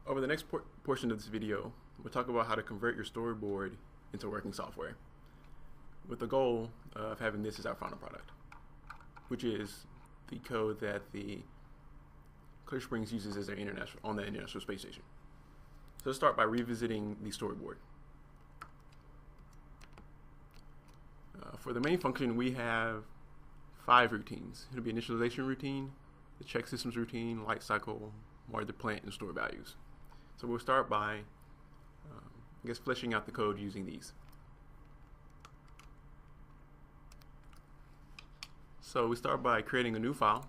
Over the next portion of this video, we'll talk about how to convert your storyboard into working software, with the goal of having this as our final product, which is the code that the ClearSprings uses as their on the International Space Station. So let's start by revisiting the storyboard. For the main function, we have 5 routines. It'll be initialization routine, the check systems routine, light cycle, water the plant, and store values. So we'll start by, fleshing out the code using these. So we start by creating a new file.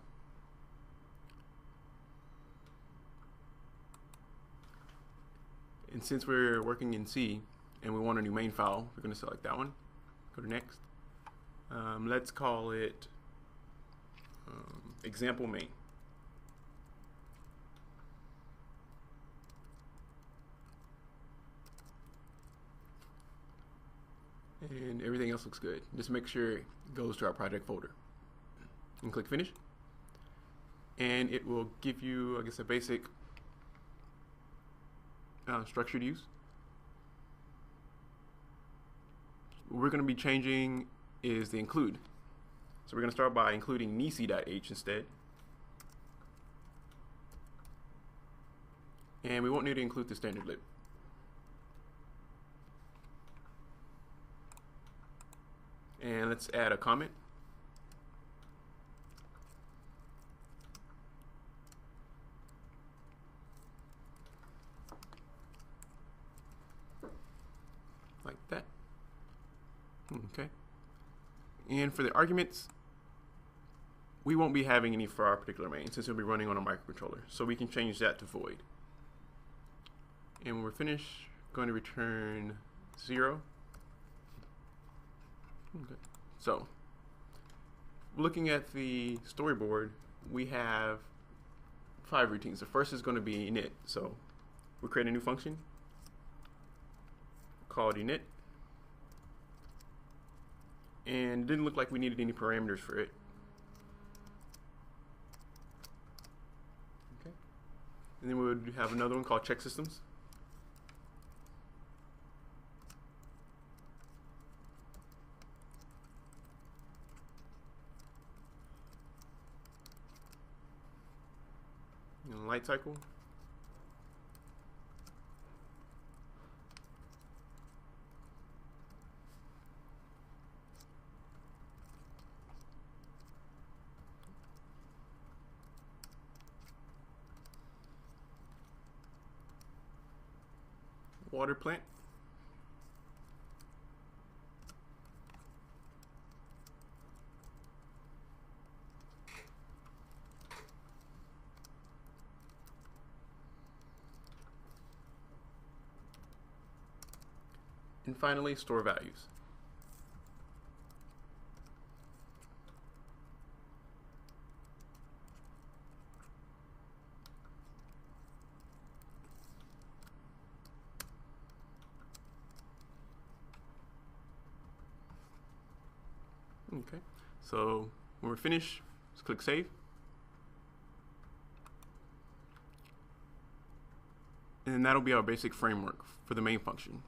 And since we're working in C and we want a new main file, we're going to select that one. Go to next. Let's call it example main. And everything else looks good. Just make sure it goes to our project folder. And click finish. And it will give you, a basic structure to use. What we're going to be changing is the include. So we're going to start by including nisi.h instead. And we won't need to include the standard lib. And let's add a comment. Like that. Okay. And for the arguments, we won't be having any for our particular main since it'll be running on a microcontroller. So we can change that to void. And when we're finished, we're going to return 0. Okay. So, looking at the storyboard, we have 5 routines. The first is going to be init. So, we'll create a new function called init. And it didn't look like we needed any parameters for it. Okay. And then we would have another one called check systems. And light cycle. Water plant. And finally, store values. Okay, so when we're finished, just click save. And then that'll be our basic framework for the main function.